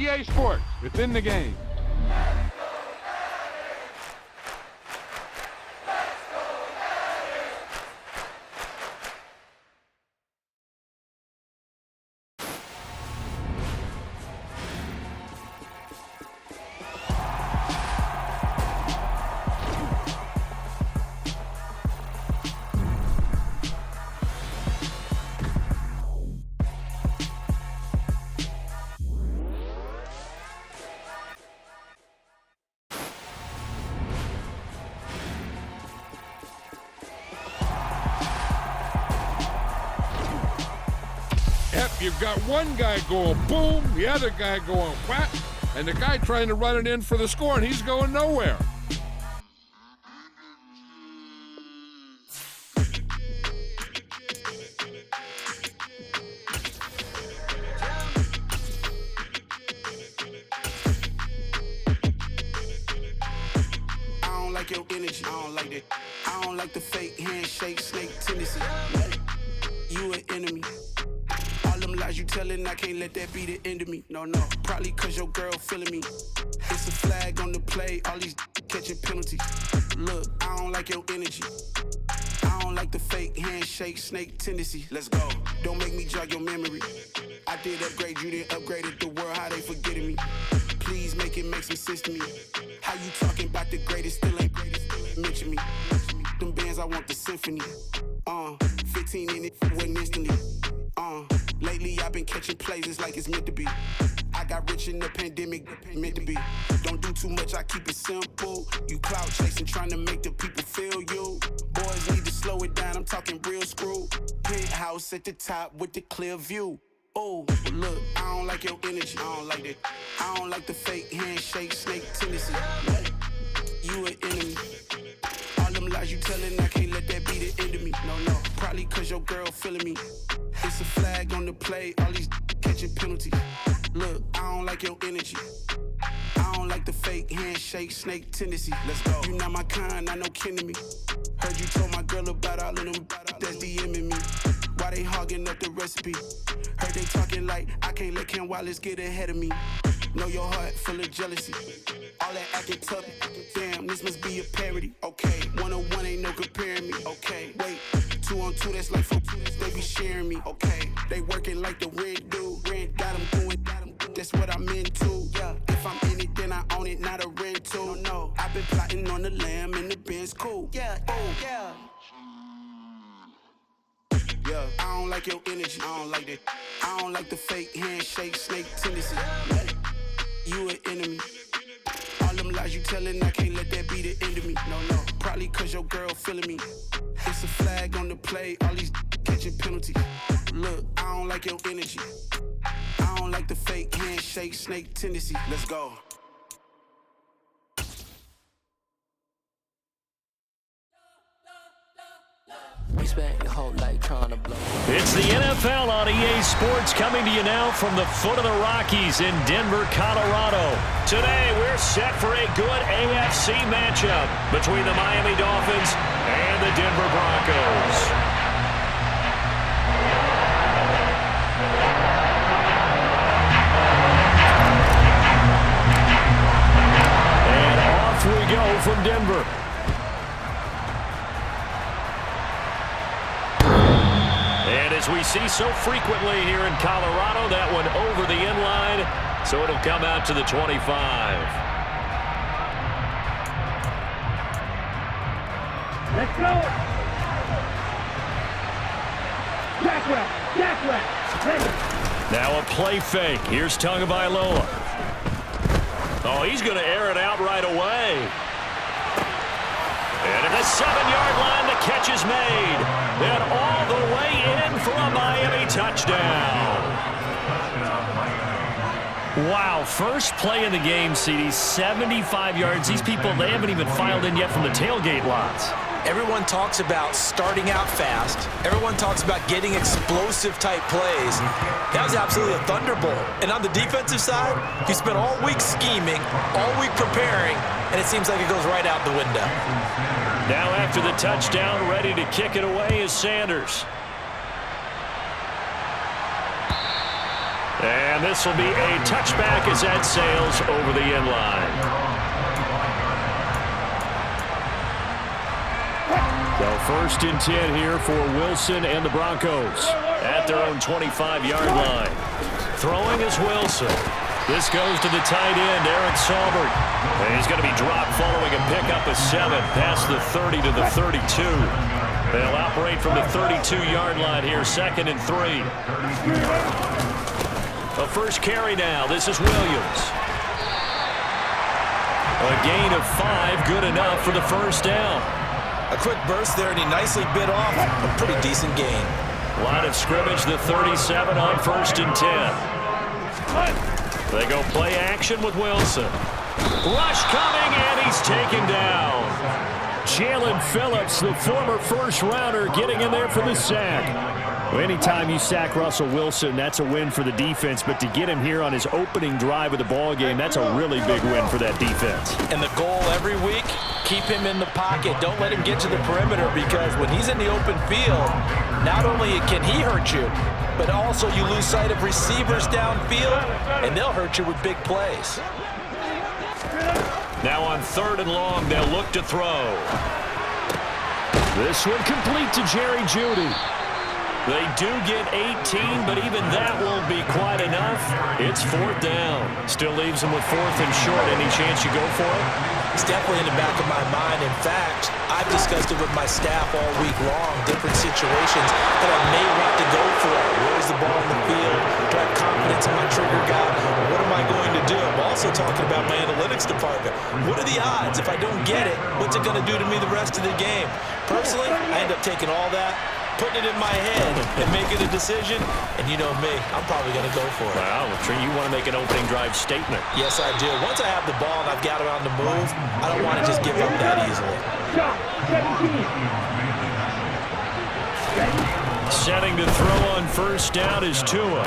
EA Sports. It's in the game. You've got one guy going boom, the other guy going whack, and the guy trying to run it in for the score, and he's going nowhere. I don't like your energy, I don't like that. I don't like the fake handshake, snake tendency. You an enemy. Lies you telling, I can't let that be the end of me. No, probably cause your girl feeling me. It's a flag on the play, all these catching penalties. Look, I don't like your energy. I don't like the fake handshake, snake tendency. Let's go. Don't make me jog your memory. I did upgrade, you didn't upgrade it. The world, how they forgetting me. Please make it make some sense to me. How you talking about the greatest, still ain't greatest. Mention me. Them bands, I want the symphony. 15 in it, went instantly. Lately I've been catching plays, it's like it's meant to be. I got rich in the pandemic, meant to be. Don't do too much, I keep it simple. You clout chasing, trying to make the people feel you. Boys need to slow it down, I'm talking real screw. Penthouse at the top with the clear view. Oh, look, I don't like your energy, I don't like that. I don't like the fake handshake, snake tendency. You an enemy. All them lies you telling, I can't let that be the end of me. No, probably cause your girl feeling me. It's a flag on the play, all these catching penalties. Look, I don't like your energy. I don't like the fake handshake, snake tendency. Let's go. You not my kind, not no kin to me. Heard you told my girl about all of them that's DMing me. Why they hogging up the recipe? Heard they talking like I can't let Ken Wallace get ahead of me. Know your heart full of jealousy. All that acting tough, damn, this must be a parody. Okay, 1-on-1 ain't no comparing me. Okay, wait, 2-on-2, that's like 4, they be sharing me. Okay, they working like the rent do. Rent got them going, that's what I'm into. Yeah, if I'm in it, then I own it, not a rental. No, I've been plotting on the lamb and the Benz cool. Yeah, yeah. Yeah, I don't like your energy, I don't like that. I don't like the fake handshake, snake tendency. You an enemy. All them lies you telling, I can't let that be the end of me. No, probably cause your girl feeling me. It's a flag on the play, all these catching penalties. Look, I don't like your energy. I don't like the fake handshake, snake tendency. Let's go. Spent your whole life trying to blow. It's the NFL on EA Sports, coming to you now from the foot of the Rockies in Denver, Colorado. Today we're set for a good AFC matchup between the Miami Dolphins and the Denver Broncos. And off we go from Denver. And as we see so frequently here in Colorado, that one over the end line, so it'll come out to the 25. Let's go! Jackrack! Now a play fake. Here's Tagovailoa. Oh, he's going to air it out right away. And at the 7-yard line, the catch is made. And all the way in for a Miami touchdown. Wow, first play of the game, CD, 75 yards. These people, they haven't even filed in yet from the tailgate lots. Everyone talks about starting out fast. Everyone talks about getting explosive-type plays. That was absolutely a thunderbolt. And on the defensive side, you spent all week scheming, all week preparing, and it seems like it goes right out the window. Now after the touchdown, ready to kick it away is Sanders. And this will be a touchback as that sails over the end line. So 1st and 10 here for Wilson and the Broncos at their own 25-yard line. Throwing is Wilson. This goes to the tight end, Aaron Saubert. And he's going to be dropped following a pickup of 7 past the 30 to the 32. They'll operate from the 32-yard line here, 2nd and 3. A first carry now. This is Williams. A gain of 5, good enough for the first down. A quick burst there, and he nicely bit off a pretty decent gain. Line of scrimmage, the 37 on 1st and 10. They go play action with Wilson. Rush coming, and he's taken down. Jalen Phillips, the former first-rounder, getting in there for the sack. Well, anytime you sack Russell Wilson, that's a win for the defense. But to get him here on his opening drive of the ball game, that's a really big win for that defense. And the goal every week, keep him in the pocket. Don't let him get to the perimeter, because when he's in the open field, not only can he hurt you, but also you lose sight of receivers downfield, and they'll hurt you with big plays. Now on 3rd and long, they'll look to throw. This one complete to Jerry Jeudy. They do get 18, but even that won't be quite enough. It's 4th down. Still leaves them with 4th and short. Any chance you go for it? It's definitely in the back of my mind. In fact, I've discussed it with my staff all week long, different situations that I may want to go for. Where's the ball in the field? Do I have confidence in my trigger guy? What am I going to do? I'm also talking about my analytics department. What are the odds? If I don't get it, what's it going to do to me the rest of the game? Personally, I end up taking all that, putting it in my head and making a decision, and you know me, I'm probably going to go for it. Wow, you want to make an opening drive statement. Yes, I do. Once I have the ball and I've got it on the move, I don't want to just give up that easily. Setting to throw on 1st down is Tua.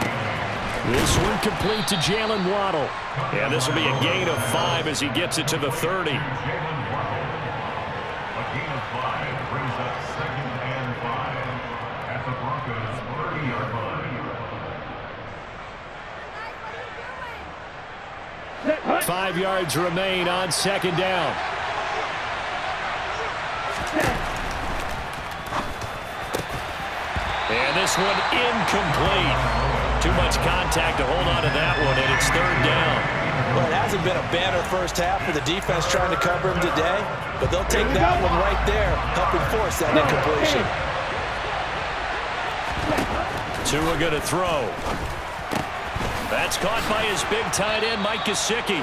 This one complete to Jalen Waddle. Yeah, this will be a gain of 5 as he gets it to the 30. Set. 5 yards remain on 2nd down. And this one incomplete. Too much contact to hold on to that one, and it's 3rd down. Well, it hasn't been a banner first half for the defense trying to cover him today, but they'll take that one right there, helping force that incompletion. Tua going to throw. That's caught by his big tight end, Mike Gesicki.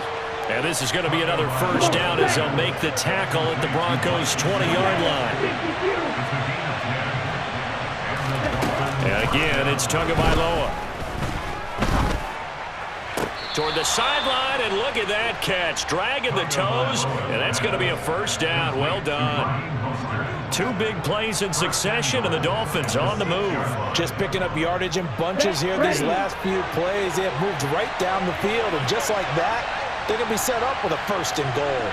And this is going to be another first down as they'll make the tackle at the Broncos' 20-yard line. And again, it's Tagovailoa. Toward the sideline, and look at that catch. Dragging the toes, and that's going to be a first down. Well done. 2 big plays in succession, and the Dolphins on the move. Just picking up yardage in bunches here these last few plays. They have moved right down the field, and just like that, they're going to be set up with a 1st and goal.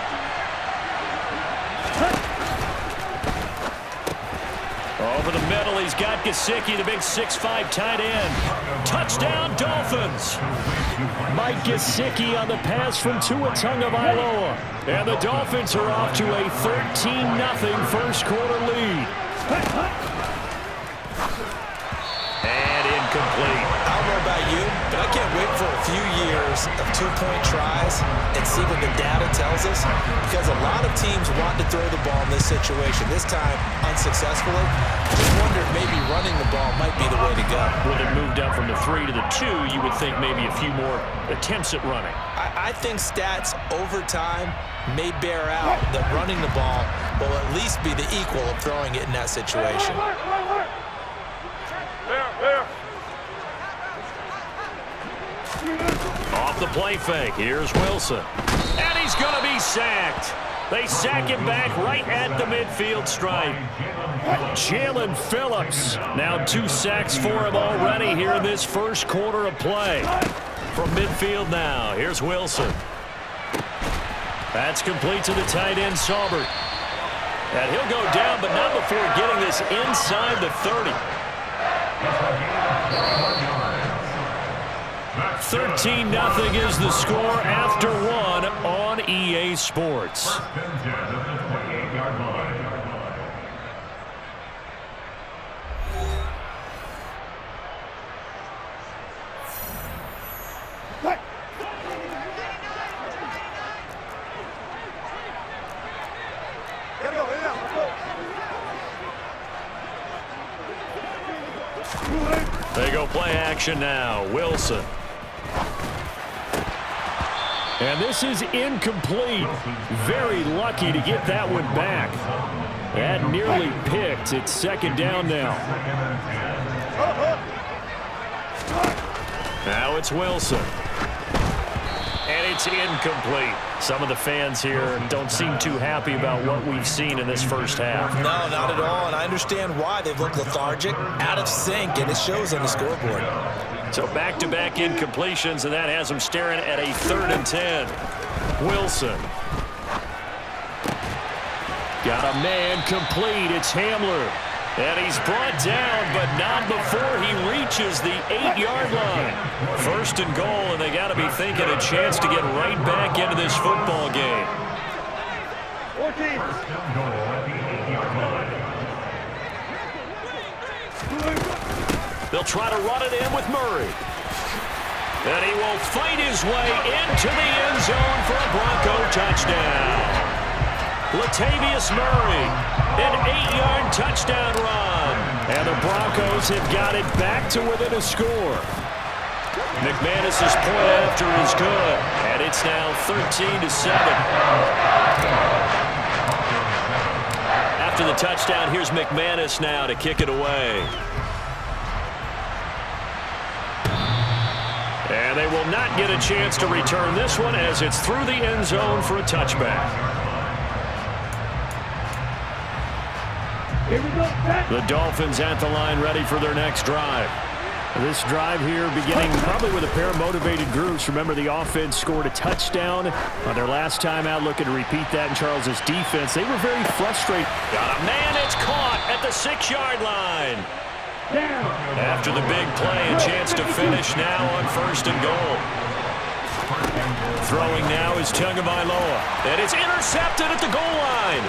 Over the middle, he's got Gesicki, the big 6'5" tight end. Touchdown, Dolphins. Mike Gesicki on the pass from Tua Tagovailoa. And the Dolphins are off to a 13-0 first quarter lead. And incomplete. I don't know about you, but I can't wait for a few years of 2-point tries and see what the data tells us, because a lot of teams want to throw the ball in this situation. This time, unsuccessfully. I just wonder if maybe running the ball might be the way to go. When it moved up from the 3 to the 2, you would think maybe a few more attempts at running. I think stats over time may bear out that running the ball will at least be the equal of throwing it in that situation. Off the play fake, here's Wilson. And he's going to be sacked. They sack him back right at the midfield stripe. Jalen Phillips, now 2 sacks for him already here in this first quarter of play. From midfield now, here's Wilson. That's complete to the tight end, Saubert. And he'll go down, but not before getting this inside the 30. 13-0 is the score after one on EA Sports. They go play action now. Wilson. And this is incomplete. Very lucky to get that one back. That nearly picked. It's second down now. Now it's Wilson. And it's incomplete. Some of the fans here don't seem too happy about what we've seen in this first half. No, not at all, and I understand why. They've looked lethargic, out of sync, and it shows on the scoreboard. So back-to-back incompletions, and that has them staring at a 3rd and 10. Wilson. Got a man complete. It's Hamler. And he's brought down, but not before he reaches the 8-yard line. 1st and goal, and they got to be thinking a chance to get right back into this football game. 14. They'll try to run it in with Murray. And he will fight his way into the end zone for a Bronco touchdown. Latavius Murray, an 8-yard touchdown run. And the Broncos have got it back to within a score. McManus's point after is good. And it's now 13-7. After the touchdown, here's McManus now to kick it away. And they will not get a chance to return this one as it's through the end zone for a touchback. The Dolphins at the line ready for their next drive. This drive here beginning probably with a pair of motivated groups. Remember, the offense scored a touchdown on their last time out, looking to repeat that in Charles's defense. They were very frustrated. Got a man, it's caught at the 6-yard line. After the big play, a chance to finish now on 1st and goal. Throwing now is Tagovailoa. And it's intercepted at the goal line.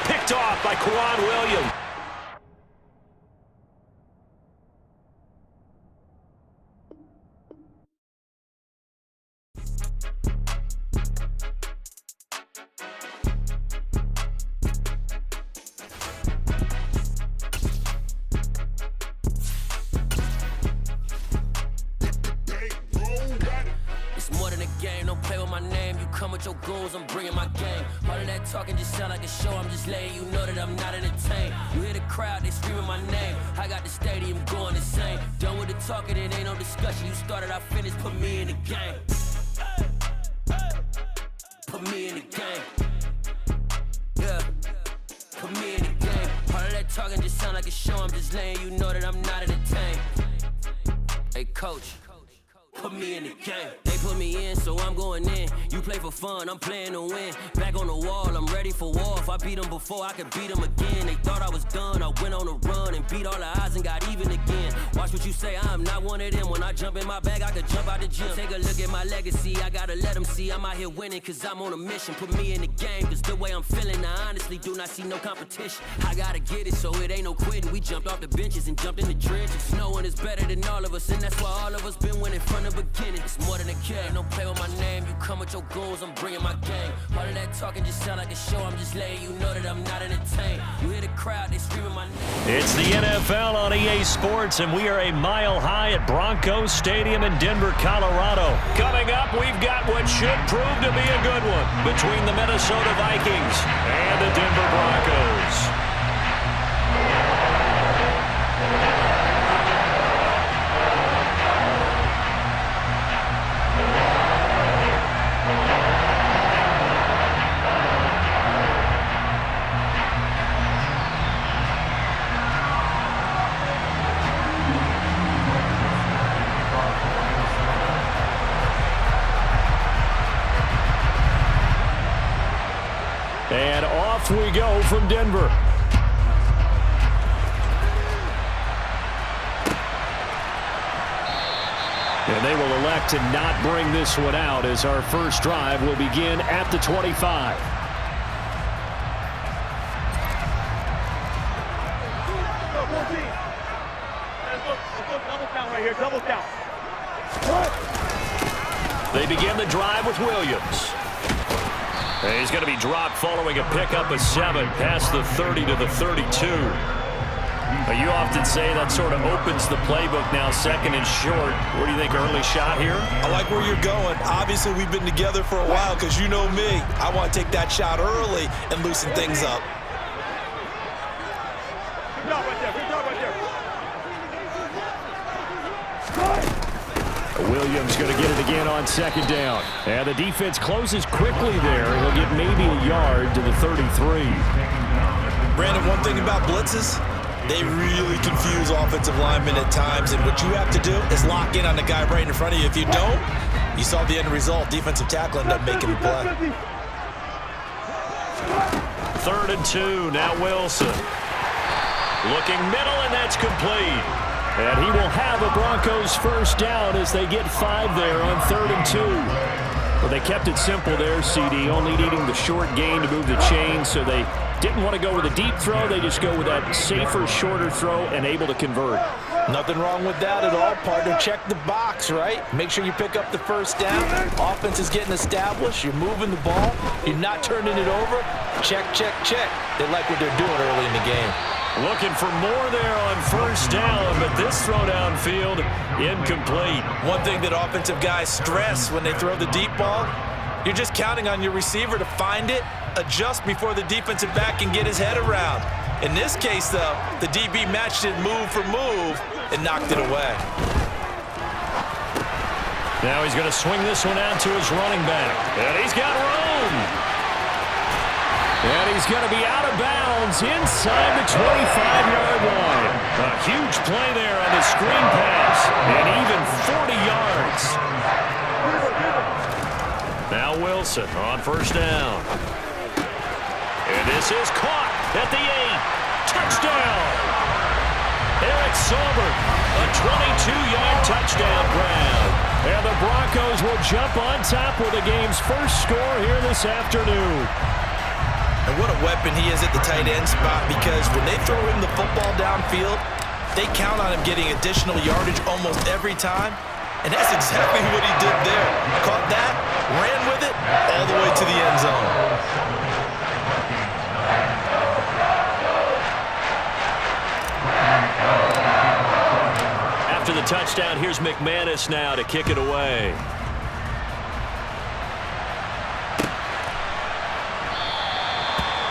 Picked off by Quan Williams. Your goals, I'm bringing my game. All of that talking just sound like a show. I'm just letting you know that I'm not entertained. You hear the crowd, they screaming my name. I got the stadium going insane. Done with the talking, it ain't no discussion. You started, I finished, put me in the game. Put me in the game. Yeah, put me in the game. All of that talking just sound like a show. I'm just letting you know that I'm not entertained. Hey, coach. Put me in the game. They put me in, so I'm going in. You play for fun, I'm playing to win. Back on the wall, I'm ready for war. If I beat them before, I could beat them again. They thought I was done, I went on a run and beat all the odds and got even again. Watch what you say, I'm not one of them. When I jump in my bag, I could jump out the gym. Take a look at my legacy, I gotta let them see I'm out here winning, cause I'm on a mission. Put me in the game, cause the way I'm feeling, I honestly do not see no competition. I gotta get it, so it ain't no quitting. We jumped off the benches and jumped in the trenches. No one is better than all of us, and that's why all of us been winning from the beginning. It's more than a game, don't play with my name. You come with your goals, I'm bringing my game. All of that talking just sound like a show. I'm just letting you know that I'm not entertained. You hear the crowd, they screaming my name. It's the NFL on EA Sports, and we are a mile high at Broncos Stadium in Denver, Colorado. Coming up, we've got what should prove to be a good one between the Minnesota Vikings and the Denver Broncos. And off we go from Denver. And they will elect to not bring this one out as our first drive will begin at the 25. Double count right here, double count. They begin the drive with Williams. And he's going to be dropped following a pickup of 7 past the 30 to the 32. You often say that sort of opens the playbook now, second and short. What do you think, early shot here? I like where you're going. Obviously, we've been together for a while because you know me. I want to take that shot early and loosen things up. Good job right there, good job right there. Williams going to get it again on second down. And the defense closes quickly there. He'll get maybe a yard to the 33. Brandon, one thing about blitzes, they really confuse offensive linemen at times, and what you have to do is lock in on the guy right in front of you. If you don't, you saw the end result. Defensive tackle ended up making the play. 3rd and 2, now Wilson. Looking middle, and that's complete. And he will have a Broncos first down as they get 5 there on 3rd and 2. Well, they kept it simple there, CD, only needing the short gain to move the chain, so they didn't want to go with a deep throw. They just go with that safer, shorter throw and able to convert. Nothing wrong with that at all, partner. Check the box, right? Make sure you pick up the first down. Offense is getting established. You're moving the ball. You're not turning it over. Check, check, check. They like what they're doing early in the game. Looking for more there on first down, but this throw downfield incomplete. One thing that offensive guys stress when they throw the deep ball, you're just counting on your receiver to find it, adjust before the defensive back can get his head around. In this case, though, the DB matched it move for move and knocked it away. Now he's going to swing this one out to his running back. And he's got room. And he's going to be out of bounds inside the 25-yard line. A huge play there on the screen pass. And even 40 yards. Now Wilson on first down. And this is caught at the 8. Touchdown. Eric Saubert, a 22-yard touchdown grab. And the Broncos will jump on top with the game's first score here this afternoon. And what a weapon he is at the tight end spot, because when they throw him the football downfield, they count on him getting additional yardage almost every time. And that's exactly what he did there. Caught that, ran with it, all the way to the end zone. After the touchdown, here's McManus now to kick it away.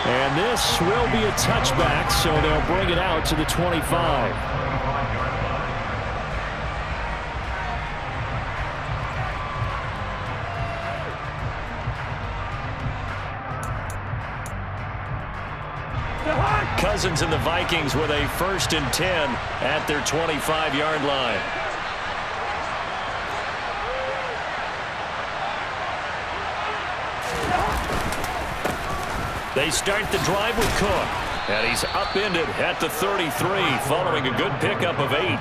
And this will be a touchback, so they'll bring it out to the 25. Cousins and the Vikings with a 1st and 10 at their 25-yard line. They start the drive with Cook, and he's upended at the 33 following a good pickup of 8.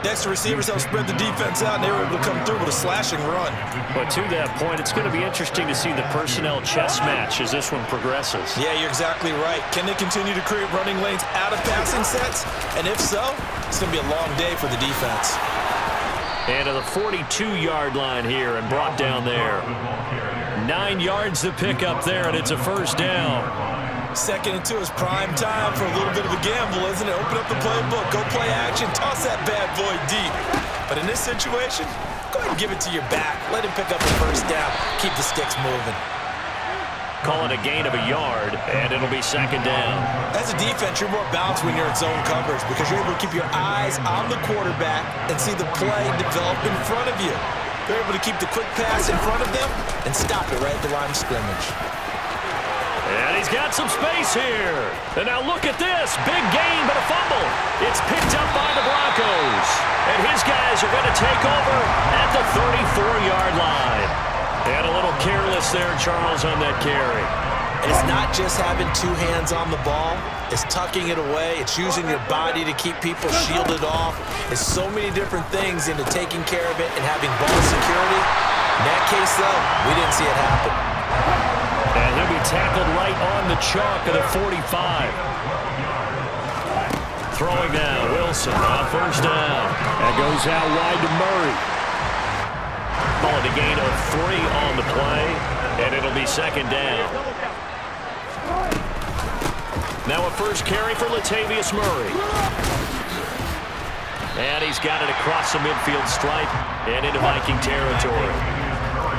Next, the receivers help spread the defense out, and they were able to come through with a slashing run. But to that point, it's going to be interesting to see the personnel chess match as this one progresses. Yeah, you're exactly right. Can they continue to create running lanes out of passing sets? And if so, it's going to be a long day for the defense. And to the 42-yard line here and brought down there. 9 yards to pick up there, and it's a first down. 2nd and 2 is prime time for a little bit of a gamble, isn't it? Open up the playbook, go play action, toss that bad boy deep. But in this situation, go ahead and give it to your back. Let him pick up the first down. Keep the sticks moving. Call it a gain of a yard, and it'll be 2nd down. As a defense, you're more balanced when you're in zone coverage because you're able to keep your eyes on the quarterback and see the play develop in front of you. They're able to keep the quick pass in front of them and stop it right at the line of scrimmage. And he's got some space here. And now look at this. Big gain, but a fumble. It's picked up by the Broncos. And his guys are going to take over at the 34-yard line. And a little careless there, Charles, on that carry. And it's not just having two hands on the ball. It's tucking it away. It's using your body to keep people shielded off. It's so many different things into taking care of it and having ball security. In that case, though, we didn't see it happen. And he'll be tackled right on the chalk of the 45. Throwing now, Wilson on first down. That goes out wide to Murray. Ball at a gain of 3 on the play, and it'll be second down. Now a first carry for Latavius Murray. And he's got it across the midfield stripe and into Viking territory.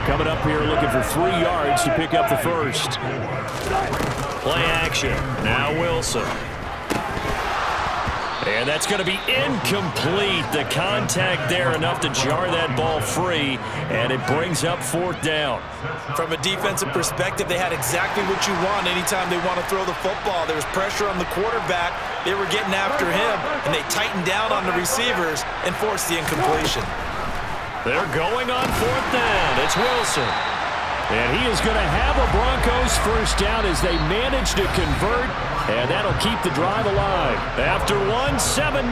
Coming up here looking for 3 yards to pick up the first. Play action. Now Wilson. And that's going to be incomplete. The contact there enough to jar that ball free, and it brings up 4th down. From a defensive perspective, they had exactly what you want anytime they want to throw the football. There was pressure on the quarterback. They were getting after him, and they tightened down on the receivers and forced the incompletion. They're going on 4th down. It's Wilson. And he is going to have a Broncos first down as they manage to convert, and that'll keep the drive alive. After 1, 7-0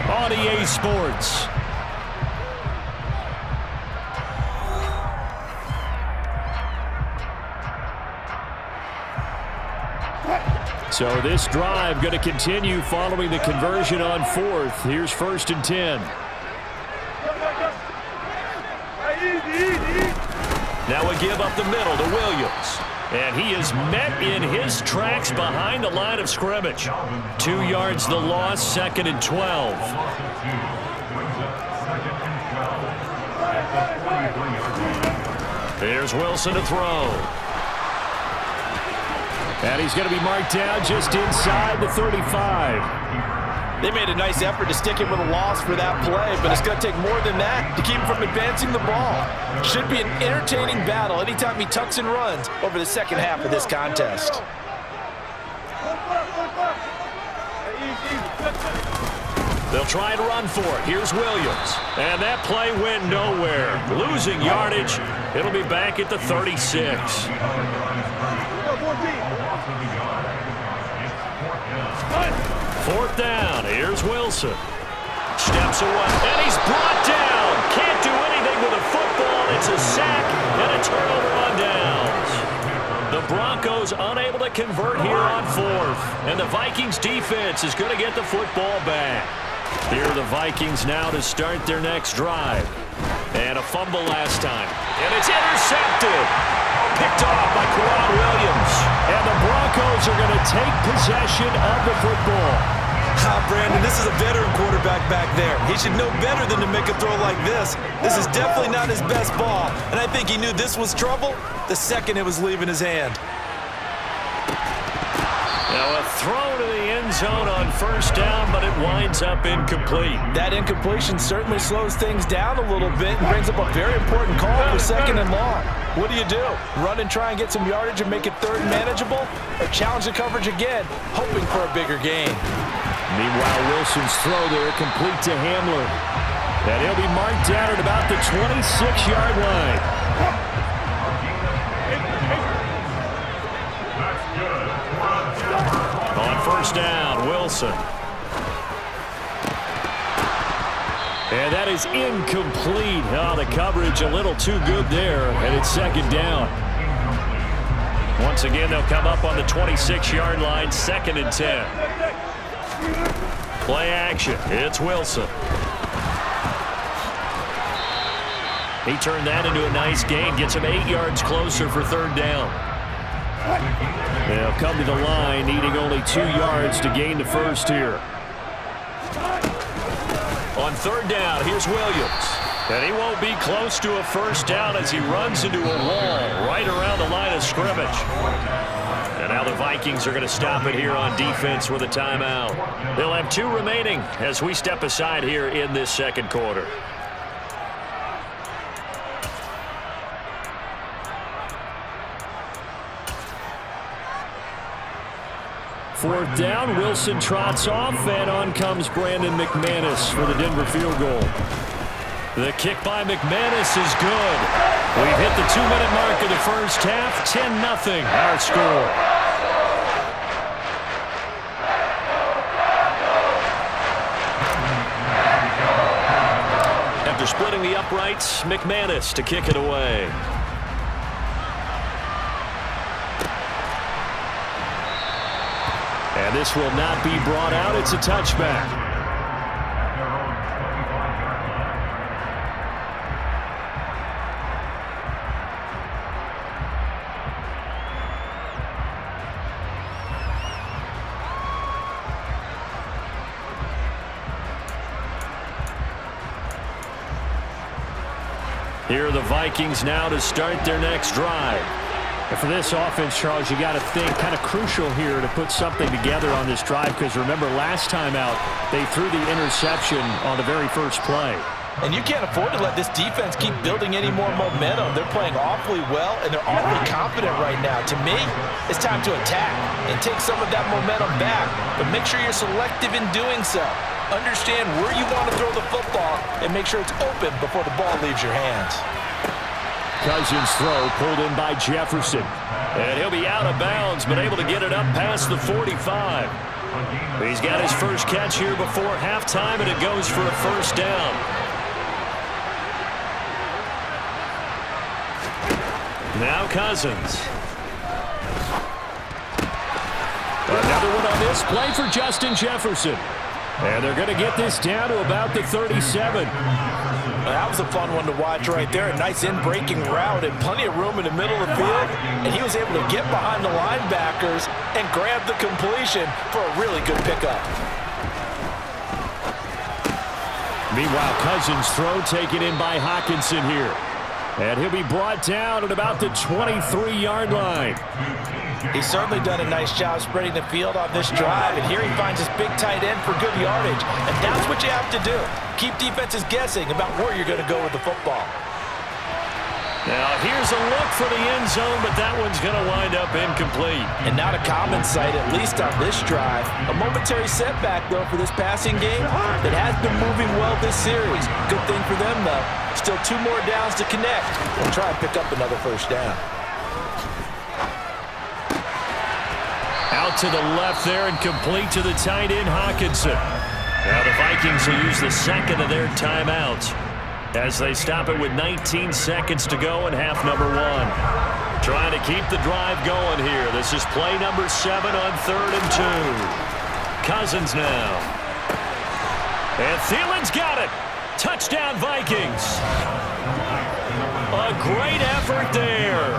on EA Sports. So this drive going to continue following the conversion on 4th. Here's 1st and 10. Now we give up the middle to Williams. And he is met in his tracks behind the line of scrimmage. 2 yards the loss, 2nd and 12. Here's Wilson to throw. And he's going to be marked down just inside the 35. They made a nice effort to stick him with a loss for that play, but it's going to take more than that to keep him from advancing the ball. Should be an entertaining battle anytime he tucks and runs over the second half of this contest. They'll try and run for it. Here's Williams. And that play went nowhere. Losing yardage. It'll be back at the 36. 4th down. Here's Wilson. Steps away. And he's brought down. Can't do anything with a football. It's a sack and a turnover on downs. The Broncos unable to convert here on 4th. And the Vikings defense is going to get the football back. Here are the Vikings now to start their next drive. And a fumble last time. And it's intercepted. Picked off by Kawhi Williams. And the Broncos are going to take possession of the football. Brandon, this is a veteran quarterback back there. He should know better than to make a throw like this. This is definitely not his best ball. And I think he knew this was trouble the second it was leaving his hand. Now a throw to the end zone on first down, but it winds up incomplete. That incompletion certainly slows things down a little bit and brings up a very important call for 2nd and long. What do? Run and try and get some yardage and make it 3rd and manageable? Or challenge the coverage again, hoping for a bigger gain? Meanwhile, Wilson's throw there complete to Hamler. And he'll be marked down at about the 26-yard line. On first down, Wilson. And that is incomplete. Oh, the coverage a little too good there, and it's 2nd down. Once again, they'll come up on the 26-yard line, 2nd and 10. Play action. It's Wilson. He turned that into a nice gain. Gets him 8 yards closer for 3rd down. They'll come to the line, needing only 2 yards to gain the first here. On 3rd down, here's Williams. And he won't be close to a first down as he runs into a wall right around the line of scrimmage. And now the Vikings are going to stop it here on defense with a timeout. They'll have 2 remaining as we step aside here in this 2nd quarter. Fourth down, Wilson trots off, and on comes Brandon McManus for the Denver field goal. The kick by McManus is good. We've hit the 2-minute mark of the first half. 10-0 our score. After splitting the uprights, McManus to kick it away. And this will not be brought out. It's a touchback. Here are the Vikings now to start their next drive. And for this offense, Charles, you got to think kind of crucial here to put something together on this drive, because remember last time out they threw the interception on the very first play. And you can't afford to let this defense keep building any more momentum. They're playing awfully well, and they're awfully confident right now. To me, it's time to attack and take some of that momentum back. But make sure you're selective in doing so. Understand where you want to throw the football and make sure it's open before the ball leaves your hands. Cousins' throw pulled in by Jefferson. And he'll be out of bounds, but able to get it up past the 45. He's got his first catch here before halftime, and it goes for a first down. Now Cousins. Another one on this play for Justin Jefferson. And they're going to get this down to about the 37. That was a fun one to watch right there. A nice in-breaking route and plenty of room in the middle of the field. And he was able to get behind the linebackers and grab the completion for a really good pickup. Meanwhile, Cousins' throw taken in by Hockenson here. And he'll be brought down at about the 23-yard line. He's certainly done a nice job spreading the field on this drive, and here he finds his big tight end for good yardage. And that's what you have to do. Keep defenses guessing about where you're going to go with the football. Now here's a look for the end zone, but that one's going to wind up incomplete. And not a common sight, at least on this drive. A momentary setback, though, for this passing game that has been moving well this series. Good thing for them, though. Still 2 more downs to connect. We'll try and pick up another first down. Out to the left there and complete to the tight end, Hockenson. Now the Vikings will use the second of their timeouts as they stop it with 19 seconds to go in half number 1. Trying to keep the drive going here. This is play number 7 on 3rd and 2. Cousins now. And Thielen's got it. Touchdown, Vikings. A great effort there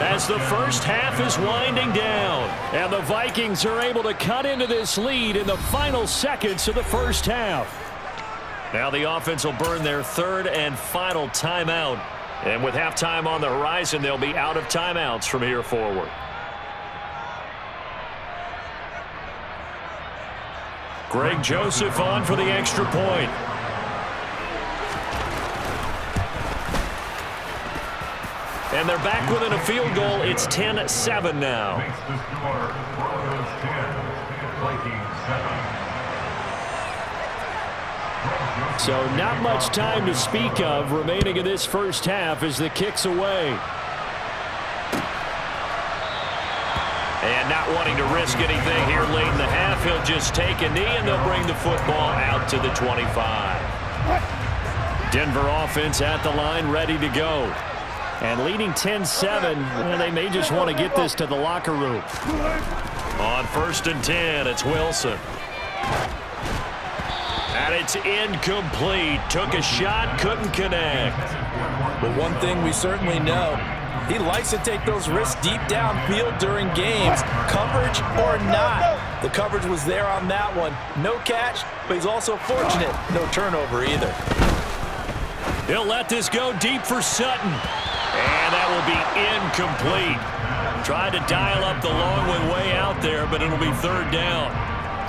as the first half is winding down. And the Vikings are able to cut into this lead in the final seconds of the first half. Now the offense will burn their 3rd and final timeout. And with halftime on the horizon, they'll be out of timeouts from here forward. Greg Joseph on for the extra point. And they're back within a field goal. It's 10-7 now. So not much time to speak of remaining in this first half as the kick's away. And not wanting to risk anything here late in the half, he'll just take a knee and they'll bring the football out to the 25. Denver offense at the line, ready to go. And leading 10-7, well, they may just want to get this to the locker room. On 1st and 10, it's Wilson. And it's incomplete. Took a shot, couldn't connect. But one thing we certainly know, he likes to take those risks deep downfield during games, coverage or not. The coverage was there on that one. No catch, but he's also fortunate. No turnover either. He'll let this go deep for Sutton. And that will be incomplete. Tried to dial up the long one way out there, but it'll be 3rd down.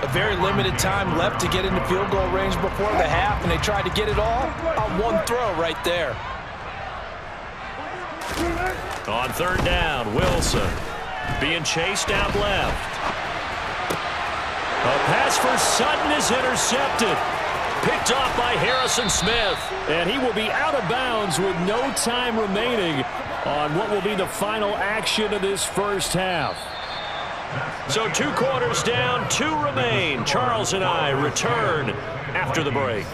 A very limited time left to get into field goal range before the half, and they tried to get it all on one throw right there. On 3rd down, Wilson being chased out left. A pass for Sutton is intercepted. Picked Picked off by Harrison Smith. And he will be out of bounds with no time remaining on what will be the final action of this first half. So 2 quarters down, 2 remain. Charles and I return after the break.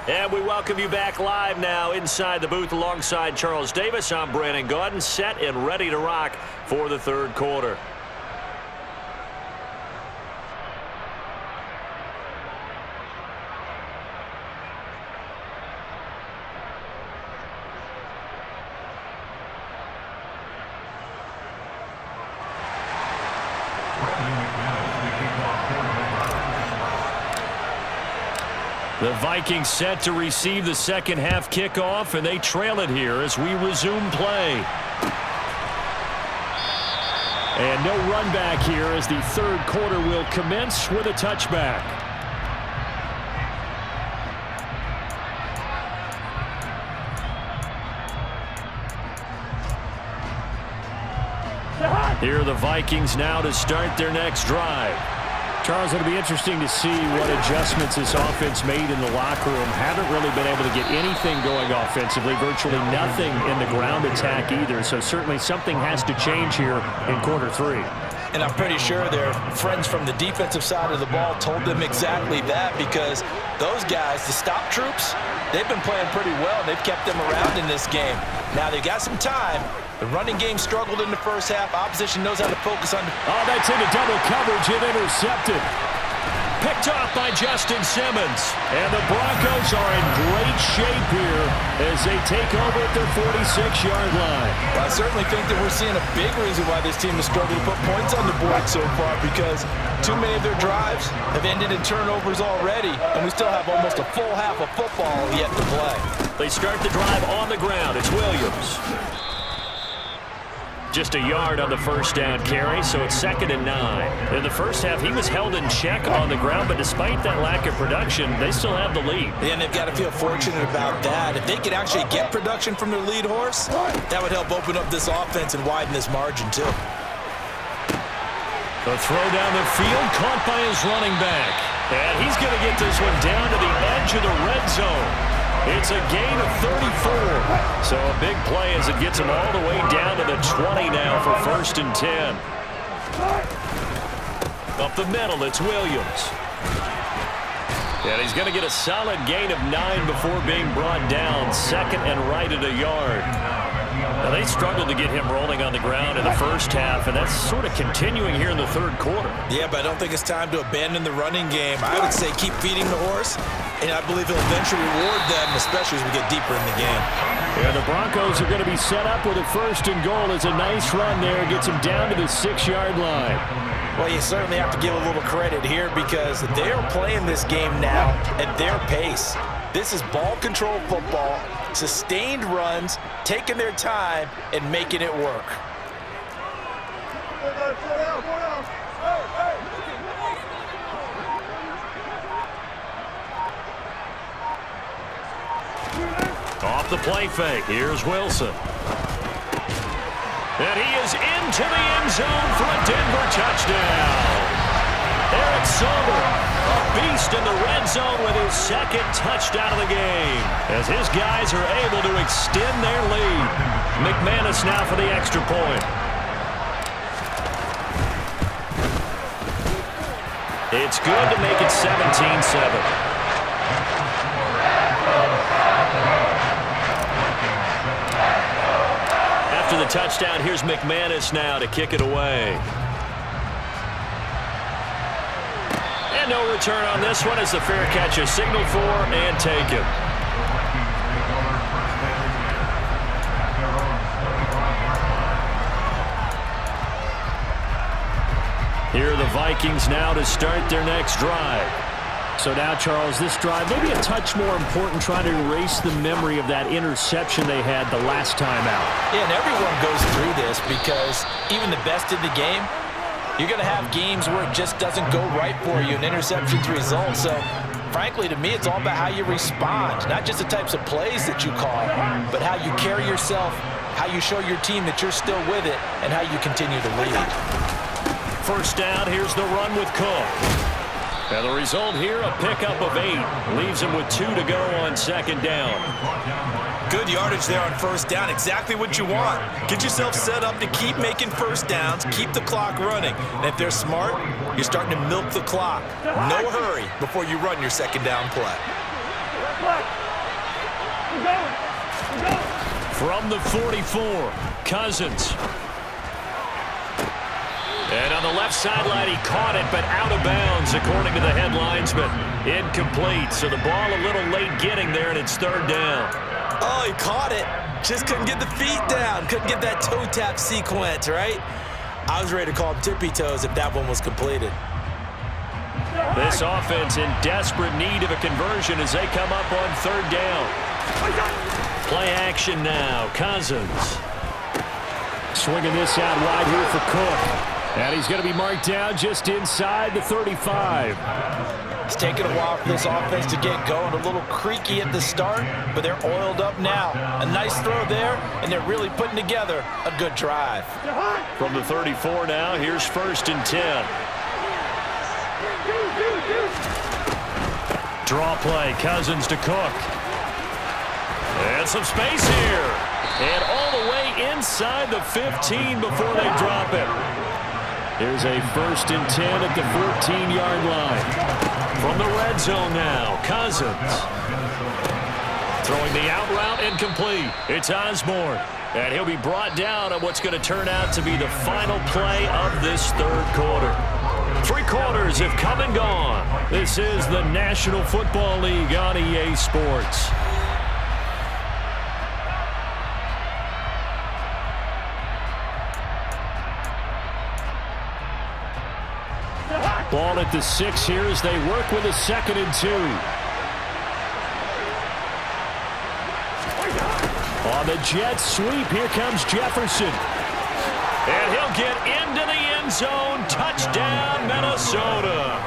And we welcome you back live now inside the booth alongside Charles Davis. I'm Brandon Gaudin, set and ready to rock for the third quarter. The Vikings set to receive the second half kickoff, and they trail it here as we resume play. And no run back here as the third quarter will commence with a touchback. Here are the Vikings now to start their next drive. Charles, it'll be interesting to see what adjustments this offense made in the locker room. Haven't really been able to get anything going offensively, virtually nothing in the ground attack either. So certainly something has to change here in quarter 3. And I'm pretty sure their friends from the defensive side of the ball told them exactly that, because those guys, the stop troops, they've been playing pretty well. They've kept them around in this game. Now they've got some time. The running game struggled in the first half. Opposition knows how to focus on. Oh, that's into double coverage and intercepted. Picked off by Justin Simmons. And the Broncos are in great shape here as they take over at their 46-yard line. Well, I certainly think that we're seeing a big reason why this team has struggled to put points on the board so far, because too many of their drives have ended in turnovers already, and we still have almost a full half of football yet to play. They start the drive on the ground. It's Williams. Just a yard on the first down carry, so it's 2nd and 9. In the first half, he was held in check on the ground, but despite that lack of production, they still have the lead. And they've got to feel fortunate about that. If they could actually get production from their lead horse, that would help open up this offense and widen this margin too. The throw down the field, caught by his running back. And he's going to get this one down to the edge of the red zone. It's a gain of 34. So a big play as it gets him all the way down to the 20 now for 1st and 10. Up the middle, it's Williams. And he's going to get a solid gain of 9 before being brought down. 2nd and right at a yard. Now, they struggled to get him rolling on the ground in the first half, and that's sort of continuing here in the third quarter. Yeah, but I don't think it's time to abandon the running game. I would say keep feeding the horse, and I believe he'll eventually reward them, especially as we get deeper in the game. Yeah, the Broncos are going to be set up with a 1st and goal. As a nice run there, gets him down to the 6-yard line. Well, you certainly have to give a little credit here, because they're playing this game now at their pace. This is ball control football, sustained runs, taking their time, and making it work. Off the play fake, here's Wilson. And he is into the end zone for a Denver touchdown. Eric Silver, a beast in the red zone with his 2nd touchdown of the game, as his guys are able to extend their lead. McManus now for the extra point. It's good to make it 17-7. After the touchdown, here's McManus now to kick it away. And no return on this one as the fair catch is signaled for and taken. Here are the Vikings now to start their next drive. So now, Charles, this drive maybe a touch more important, trying to erase the memory of that interception they had the last time out. Yeah, and everyone goes through this because even the best in the game, you're going to have games where it just doesn't go right for you and interceptions result. So, frankly, to me, it's all about how you respond, not just the types of plays that you call, but how you carry yourself, how you show your team that you're still with it, and how you continue to lead. First down, here's the run with Cook. And the result here, a pickup of 8. Leaves him with 2 to go on second down. Good yardage there on first down. Exactly what you want. Get yourself set up to keep making first downs, keep the clock running. And if they're smart, you're starting to milk the clock. No hurry before you run your second down play. From the 44, Cousins. And on the left sideline, he caught it, but out of bounds, according to the head linesman. Incomplete, so the ball a little late getting there, and it's third down. Oh, he caught it. Just couldn't get the feet down. Couldn't get that toe tap sequence, right? I was ready to call him tippy toes if that one was completed. This offense in desperate need of a conversion as they come up on third down. Play action now, Cousins. Swinging this out wide here for Cook. And he's going to be marked down just inside the 35. It's taken a while for this offense to get going. A little creaky at the start, but they're oiled up now. A nice throw there, and they're really putting together a good drive. From the 34 now, here's first and 10. Draw play, Cousins to Cook. And some space here. And all the way inside the 15 before they drop it. Here's a first and 10 at the 14-yard line. From the red zone now, Cousins. Throwing the out route incomplete. It's Osborne. And he'll be brought down on what's going to turn out to be the final play of this third quarter. 3 quarters have come and gone. This is the National Football League on EA Sports. Ball at the 6 here as they work with a 2nd and 2. On the jet sweep, here comes Jefferson. And he'll get into the end zone. Touchdown, Minnesota.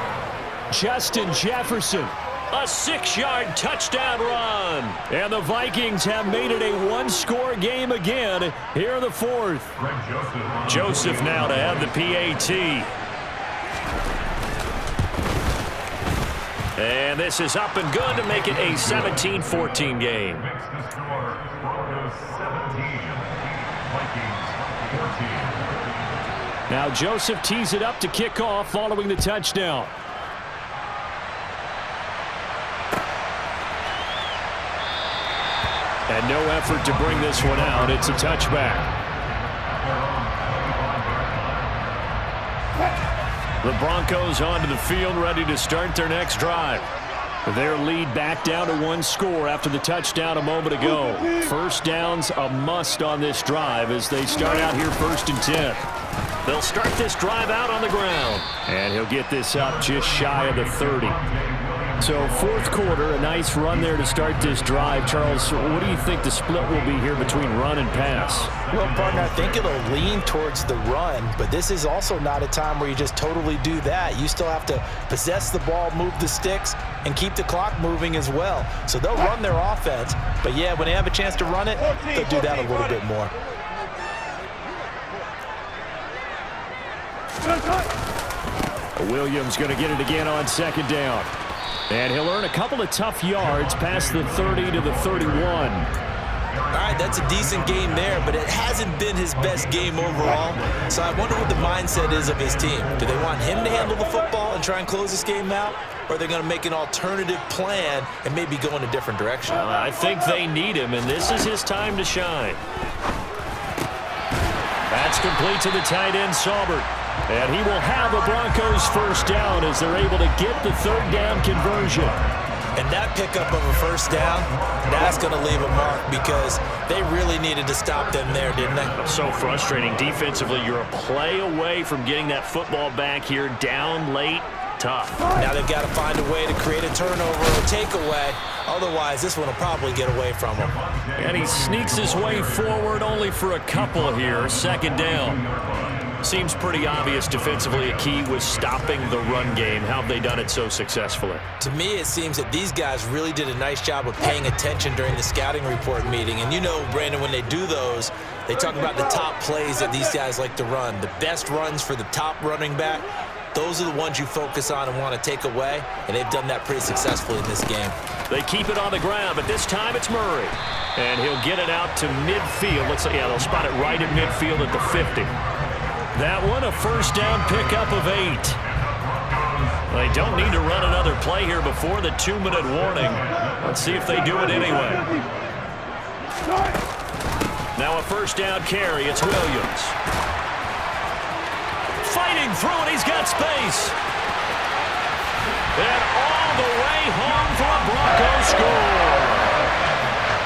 Justin Jefferson, a 6-yard touchdown run. And the Vikings have made it a 1-score game again here in the 4th. Joseph now to have the PAT. And this is up and good to make it a 17-14 game. Now Joseph tees it up to kick off following the touchdown. And no effort to bring this one out. It's a touchback. The Broncos onto the field, ready to start their next drive. Their lead back down to 1 score after the touchdown a moment ago. First down's a must on this drive as they start out here 1st and 10. They'll start this drive out on the ground. And he'll get this up just shy of the 30. So 4th quarter, a nice run there to start this drive. Charles, what do you think the split will be here between run and pass? Well, partner, I think it'll lean towards the run, but this is also not a time where you just totally do that. You still have to possess the ball, move the sticks, and keep the clock moving as well. So they'll run their offense, but yeah, when they have a chance to run it, they'll do that a little bit more. Williams going to get it again on 2nd down. And he'll earn a couple of tough yards past the 30 to the 31. All right, that's a decent game there, but it hasn't been his best game overall. So I wonder what the mindset is of his team. Do they want him to handle the football and try and close this game out? Or are they going to make an alternative plan and maybe go in a different direction? I think they need him, and this is his time to shine. That's complete to the tight end, Saubert. And he will have a Broncos first down as they're able to get the 3rd down conversion. And that pickup of a first down, that's going to leave a mark because they really needed to stop them there, didn't they? So frustrating. Defensively, you're a play away from getting that football back here down late. tough. Now they've got to find a way to create a turnover or takeaway. Otherwise, this one will probably get away from him. And he sneaks his way forward only for a couple here. Second down. Seems pretty obvious defensively a key was stopping the run game. How have they done it so successfully? To me, it seems that these guys really did a nice job of paying attention during the scouting report meeting. And you know, Brandon, when they do those, they talk about the top plays that these guys like to run. The best runs for the top running back, those are the ones you focus on and want to take away, and they've done that pretty successfully in this game. They keep it on the ground, but this time it's Murray. And he'll get it out to midfield. Looks like, yeah, they'll spot it right at midfield at the 50. That one, a first down pickup of 8. They don't need to run another play here before the 2-minute warning. Let's see if they do it anyway. Now a first down carry. It's Williams. Fighting through it. He's got space. And all the way home for a Broncos score.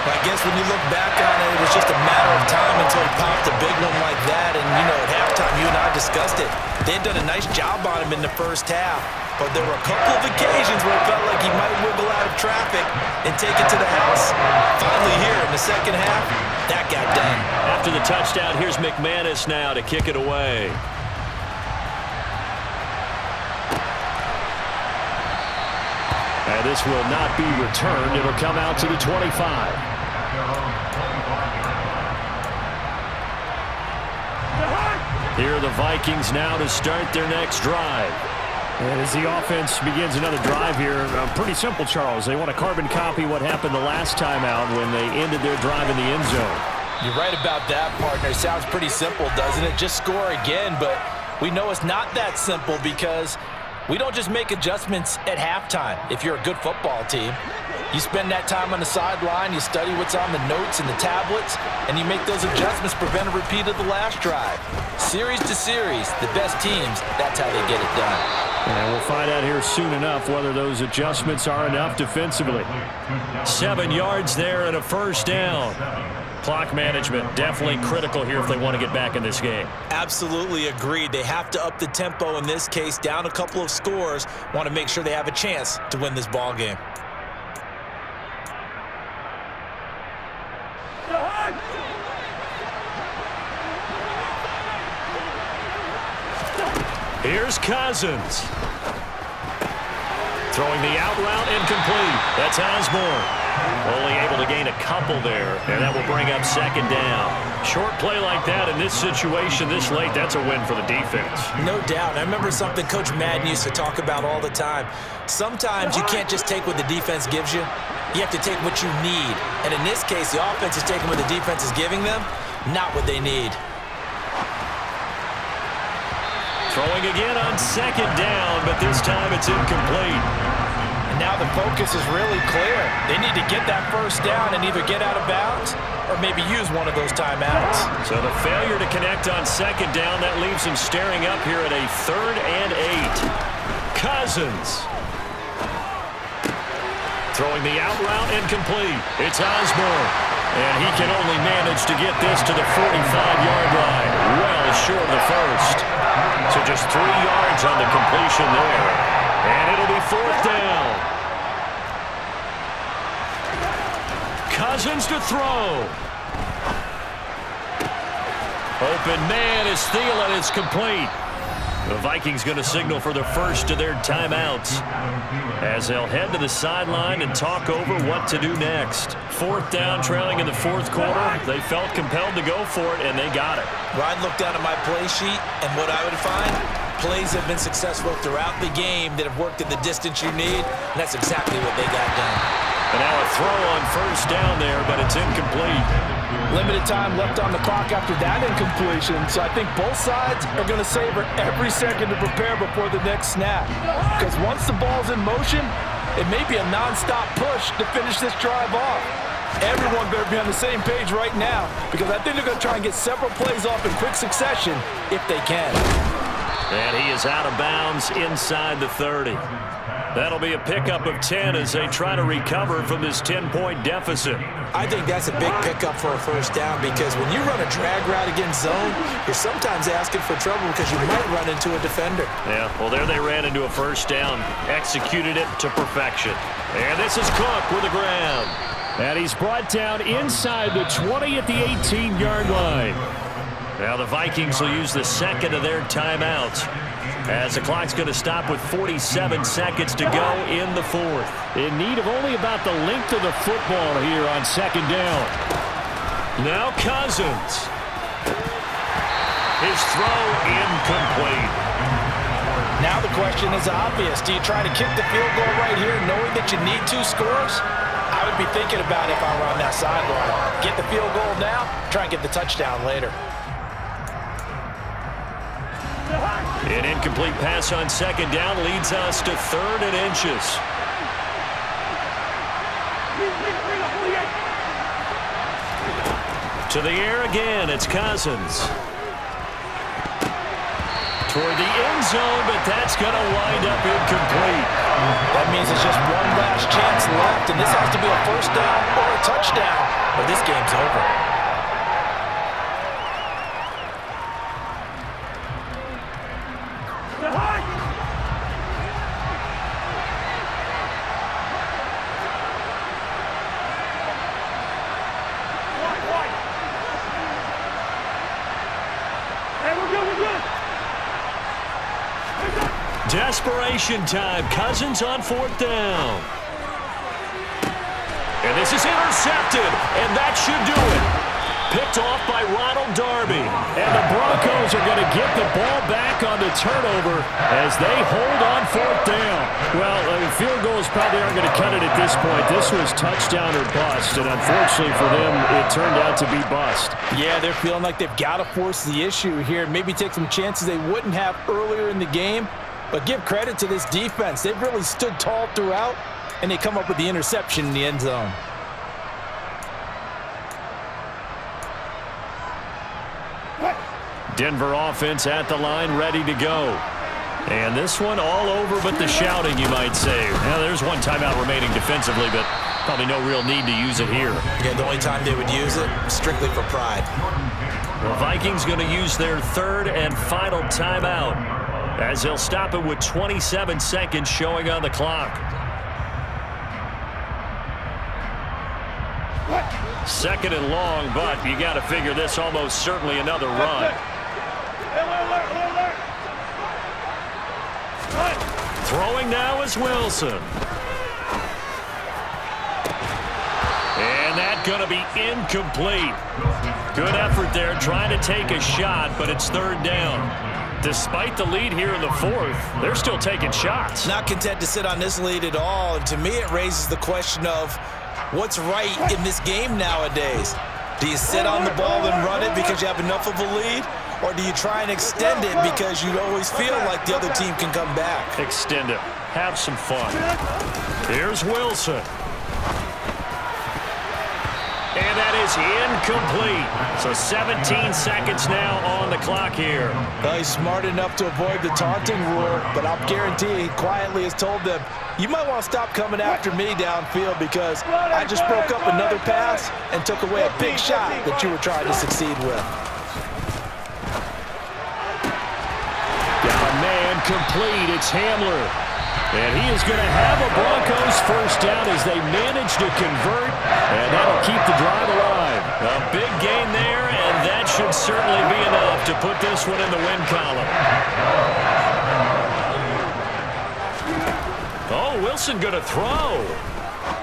I guess when you look back on it, it was just a matter of time until he popped a big one like that. And, you know, at halftime, you and I discussed it. They had done a nice job on him in the first half. But there were a couple of occasions where it felt like he might wiggle out of traffic and take it to the house. Finally here in the second half, that got done. After the touchdown, here's McManus now to kick it away. And this will not be returned. It'll come out to the 25. Here are the Vikings now to start their next drive. And as the offense begins another drive here, pretty simple, Charles. They want to carbon copy what happened the last time out when they ended their drive in the end zone. You're right about that, partner. It sounds pretty simple, doesn't it? Just score again, but we know it's not that simple because we don't just make adjustments at halftime if you're a good football team. You spend that time on the sideline, you study what's on the notes and the tablets, and you make those adjustments, prevent a repeat of the last drive. Series to series, the best teams, that's how they get it done. And we'll find out here soon enough whether those adjustments are enough defensively. 7 yards there and a first down. Clock management definitely critical here if they want to get back in this game. Absolutely agreed. They have to up the tempo in this case, down a couple of scores, want to make sure they have a chance to win this ball game. Here's Cousins. Throwing the out route incomplete. That's Osborne. Only able to gain a couple there, and that will bring up second down. Short play like that in this situation this late, that's a win for the defense. No doubt. I remember something Coach Madden used to talk about all the time. Sometimes you can't just take what the defense gives you. You have to take what you need. And in this case, the offense is taking what the defense is giving them, not what they need. Throwing again on second down, but this time it's incomplete. And now the focus is really clear. They need to get that first down and either get out of bounds or maybe use one of those timeouts. So the failure to connect on second down, that leaves them staring up here at a 3rd and 8. Cousins. Throwing the out route incomplete. It's Osborne. And he can only manage to get this to the 45-yard line. Well short of the first. So just 3 yards on the completion there. And it'll be 4th down. Cousins to throw. Open man is Thielen. It's complete. The Vikings going to signal for the first of their timeouts as they'll head to the sideline and talk over what to do next. 4th down, trailing in the 4th quarter. They felt compelled to go for it, and they got it. Ryan looked down at my play sheet, and what I would find, plays have been successful throughout the game that have worked at the distance you need, and that's exactly what they got done. And now a throw on first down there, but it's incomplete. Limited time left on the clock after that incompletion, so I think both sides are going to savor every second to prepare before the next snap. Because once the ball's in motion, it may be a non-stop push to finish this drive off. Everyone better be on the same page right now, because I think they're going to try and get several plays off in quick succession if they can. And he is out of bounds inside the 30. That'll be a pickup of 10 as they try to recover from this 10-point deficit. I think that's a big pickup for a first down because when you run a drag route against zone, you're sometimes asking for trouble because you might run into a defender. Yeah, well, there they ran into a first down, executed it to perfection. And this is Cook with a grab. And he's brought down inside the 20 at the 18-yard line. Now the Vikings will use the second of their timeouts as the clock's going to stop with 47 seconds to go in the fourth. In need of only about the length of the football here on second down. Now Cousins. His throw incomplete. Now the question is obvious. Do you try to kick the field goal right here knowing that you need 2 scores? I would be thinking about it if I were on that sideline. Get the field goal now, try and get the touchdown later. An incomplete pass on second down leads us to 3rd and inches. To the air again, it's Cousins. Toward the end zone, but that's going to wind up incomplete. That means it's just one last chance left, and this has to be a first down or a touchdown, or this game's over. Desperation time. Cousins on 4th down. And this is intercepted, and that should do it. Picked off by Ronald Darby. And the Broncos are going to get the ball back on the turnover as they hold on 4th down. Well, field goals probably aren't going to cut it at this point. This was touchdown or bust, and unfortunately for them, it turned out to be bust. Yeah, they're feeling like they've got to force the issue here. Maybe take some chances they wouldn't have earlier in the game. But give credit to this defense. They've really stood tall throughout, and they come up with the interception in the end zone. Denver offense at the line, ready to go. And this one all over but the shouting, you might say. Now, there's one timeout remaining defensively, but probably no real need to use it here. Yeah, the only time they would use it, strictly for pride. The Vikings going to use their 3rd and final timeout as they'll stop it with 27 seconds showing on the clock. Second and long, but you got to figure this almost certainly another run. Throwing now is Wilson. And that's going to be incomplete. Good effort there trying to take a shot, but it's 3rd down. Despite the lead here in the 4th, they're still taking shots. Not content to sit on this lead at all. And to me, it raises the question of what's right in this game nowadays. Do you sit on the ball and run it because you have enough of a lead? Or do you try and extend it because you always feel like the other team can come back? Extend it. Have some fun. Here's Wilson. And that is incomplete. So 17 seconds now on the clock here. Well, he's smart enough to avoid the taunting rule, but I'll guarantee he quietly has told them, you might want to stop coming after me downfield because I just broke up another pass and took away a big shot that you were trying to succeed with. Down man complete. It's Hamler. And he is going to have a Broncos first down as they manage to convert, and that'll keep the drive alive. A big gain there, and that should certainly be enough to put this one in the win column. Oh, Wilson going to throw.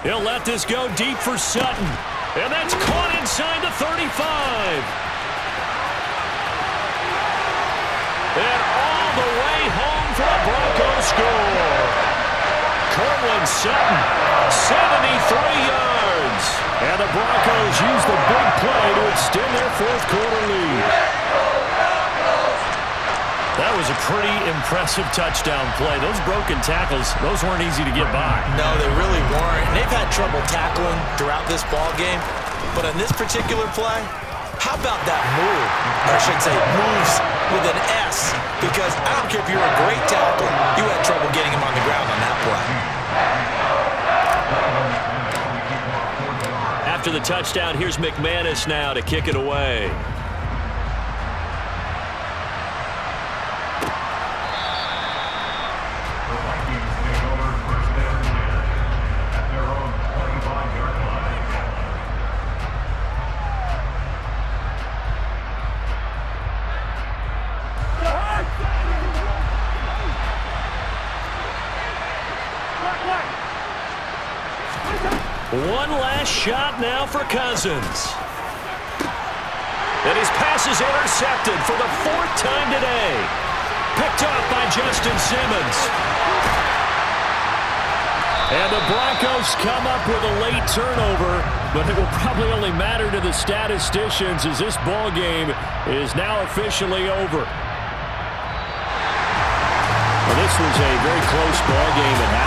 He'll let this go deep for Sutton, and that's caught inside the 35. And all the way home for a Broncos score. Cortland Sutton, 73 yards. And the Broncos use the big play to extend their 4th quarter lead. That was a pretty impressive touchdown play. Those broken tackles, those weren't easy to get by. No, they really weren't. And they've had trouble tackling throughout this ball game. But on this particular play, how How about that move? Or I should say moves with an S, because I don't care if you're a great tackler, you had trouble getting him on the ground on that play. After the touchdown, here's McManus now to kick it away. One last shot now for Cousins. And his pass is intercepted for the 4th time today. Picked off by Justin Simmons. And the Broncos come up with a late turnover, but it will probably only matter to the statisticians as this ball game is now officially over. Well, this was a very close ball game at half.